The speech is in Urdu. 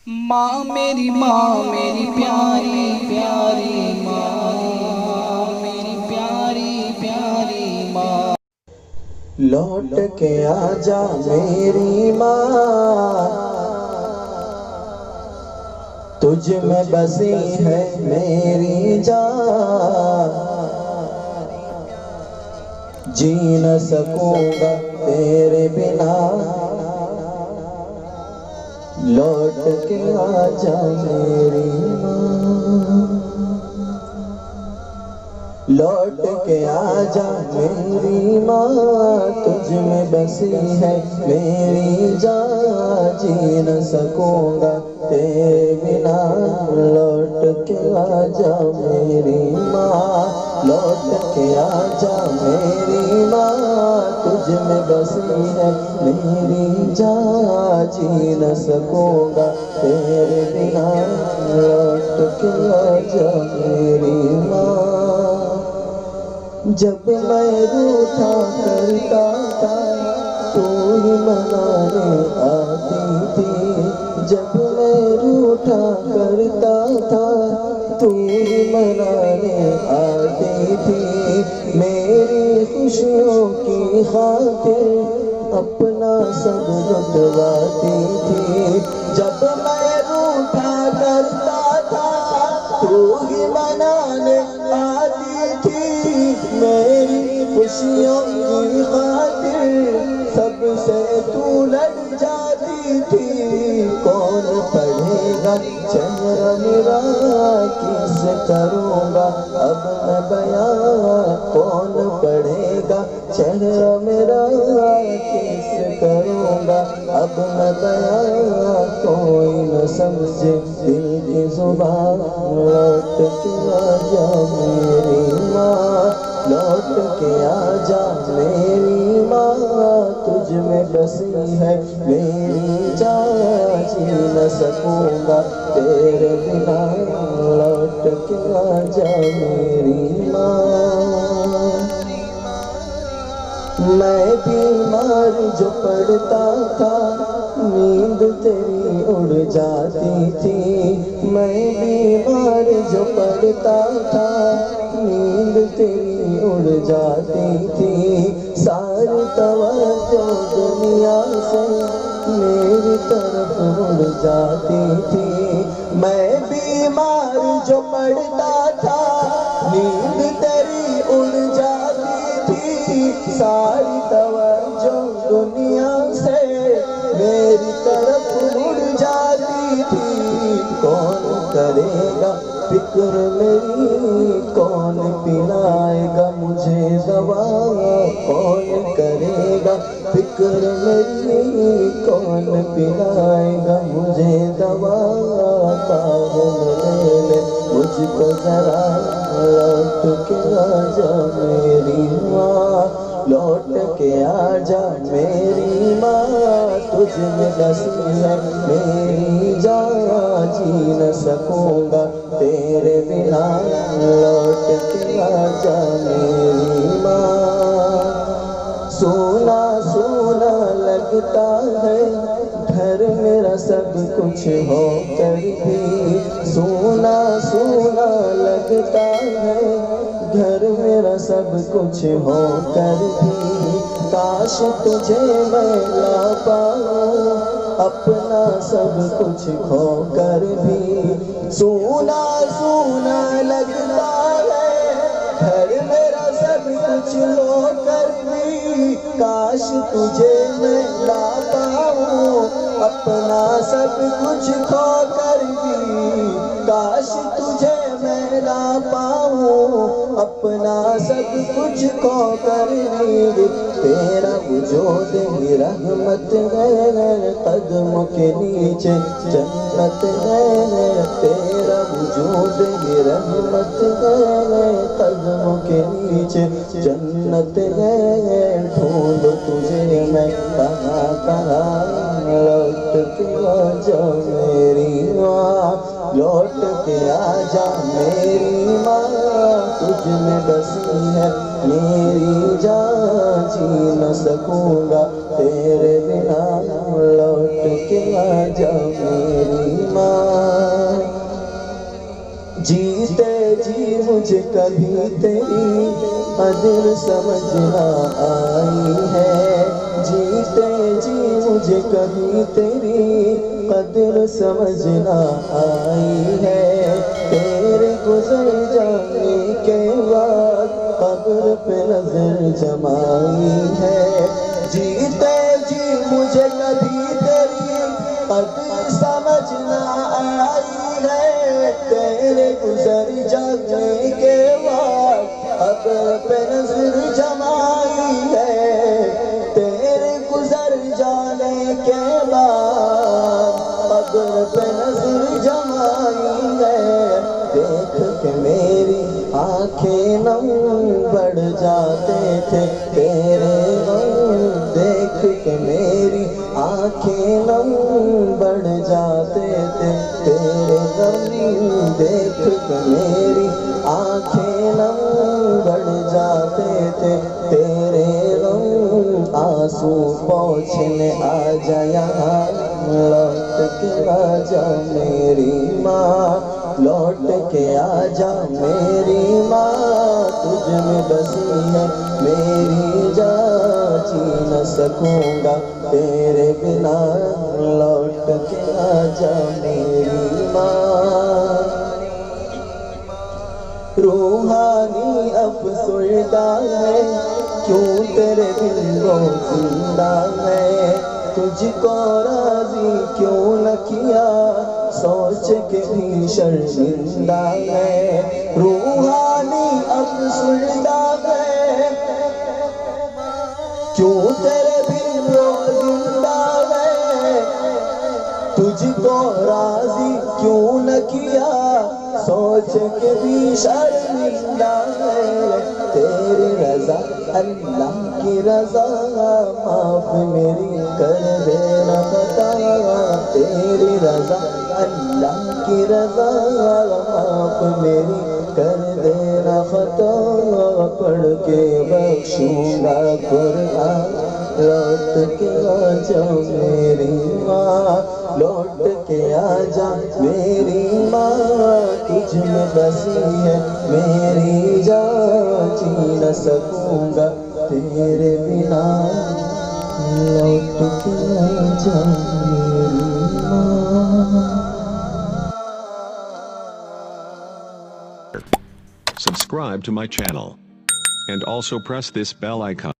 ماں میری پیاری پیاری ماں، میری پیاری پیاری ماں، لوٹ کے آجا میری ماں، تجھ میں بسی ہے میری جان، جی نہ سکوں گا تیرے بنا، لوٹ کے آجا میری ماں، لوٹ کے آجا میری ماں، تجھ میں بسی ہے میری جان، جی نہ سکوں گا تیرے بنا، لوٹ کے آجا میری ماں، لوٹ کے آجا میری ماں، تجھ میں بسی ہے میری جان، جی نہ سکوں گا تیرے بنا، لوٹ کے آجا میری ماں۔ جب میں روٹھا کرتا تھا تو ہی منانے آتی تھی، جب میں روٹھا کرتا تھا تو ہی منانے آتی تھی، میری خوشیوں کی خاطر اپنا سب لٹواتی تھی، جب میں روٹھا کرتا تھا تو ہی منانے آتی تھی، میری خوشیوں کی خاطر سب سے تو لڑ جاتی تھی، کون پڑھے گا چہرہ میرا کس کروں گا اب میں بیان، کون پڑھے گا چہرہ میرا کس کروں گا اب میں بیان، کوئی نہ سمجھے دل کی زبان، لوٹ کے آجا میری ماں، لوٹ کے آجا میری ماں، تجھ میں بسی ہے میری جان، جی نہ سکوں گا تیرے بنا، لوٹ کے آجا میری ماں۔ میں بیمار جو پڑتا تھا نیند تیری اڑ جاتی تھی، میں بیمار جو پڑتا تھا نیند تیری اڑ جاتی تھی، ساری توجہ دنیا سے میری طرف اڑ جاتی تھی، میں بیمار جو پڑتا تھا نیند تیری اڑ جاتی تھی، ساری توجہ دنیا سے میری طرف مڑ جاتی تھی، کون کرے گا فکر میری، کون پلائے گا مجھے دوا، کون کرے گا فکر میری، کون پلائے گا مجھے دوا، کام لے لے مجھ کو ذرا، لوٹ کے آجا میری ماں، لوٹ کے آجا میری ماں، تجھ میں بسی ہے میری جان، جی نہ سکوں گا تیرے بنا، لوٹ کے آجا میری ماں۔ سونا سونا لگتا ہے گھر میرا سب کچھ ہو کر بھی، سونا سونا لگتا ہے گھر میرا سب کچھ ہو کر بھی، کاش تجھے میں لا پاؤں اپنا سب کچھ کھو کر بھی، سونا سونا لگتا ہے گھر میرا سب کچھ ہو کر بھی، کاش تجھے میں لا پاؤں اپنا سب کچھ کھو کر بھی، کاش تجھے میں لا پاؤں اپنا سب کچھ کھو کر بھی، تیرا وجود ہی رحمت ہے قدموں کے نیچے جنت ہے، تیرا وجود ہی رحمت ہے قدموں کے نیچے جنت ہے، ڈھونڈ تجھے میں کہاں کہاں، لوٹ کے آجا میری ماں، لوٹ کے آجا میری ماں، تجھ میں بسی ہے میری جان، جی نہ سکوں گا تیرے بنا، لوٹ کے آجا میری ماں۔ جیتے جی مجھے کبھی تیری قدر سمجھ نہ آئی ہے، جیتے جی مجھے کبھی تیری قدر سمجھ نہ آئی ہے، تیرے گزر جانے کے بعد قبر پہ نظر جمائی ہے، جیتے جی مجھے کبھی تیری قدر سمجھ نہ آئی ہے، تیرے گزر جانے کے بعد قبر پہ نظر جمائی ہے، تیرے گزر جانے کے بعد قبر پہ نظر جمائی ہے، دیکھ کے میری آنکھیں نم بڑھ جاتے تھے تیرے غم، دیکھ کے میری آنکھیں نم بڑھ جاتے تھے تیرے غم، دیکھ کے میری آنکھیں نم بڑھ جاتے تھے تیرے غم، آنسو پوچھنے آ جا یہاں، لوٹ کے آ جا میری ماں، لوٹ کے آ جا میری ماں، تجھ میں بسی ہے میری جان، جی نہ سکوں گا تیرے بنا، لوٹ کے آ جا میری ماں، روحانی افسردہ ہے کیوں تیرے دل وہ زندہ ہے، تجھ کو راضی کیوں نہ کیا سوچ کے بھی شرمندہ ہے، روحانی افسردہ ہے کیوں تیرے دل وہ زندہ ہے، تجھ کو راضی کیوں نہ کیا سوچ کے بھی شرمندہ ہے، تیری رضا اللہ کی رضا معاف میری کر دینا خطا، تیری رضا اللہ کی رضا معاف میری کر دینا خطا، پڑھ کے بخشوں گا قرآن، لوٹ کے آ جا میری ماں، لوٹ کے آ جا میری ماں، تجھ میں بسی ہے میری جان، جی نہ سکوں گا تیرے بنا، لوٹ کے آ جا میری ماں۔ Subscribe to my channel and also press this bell icon.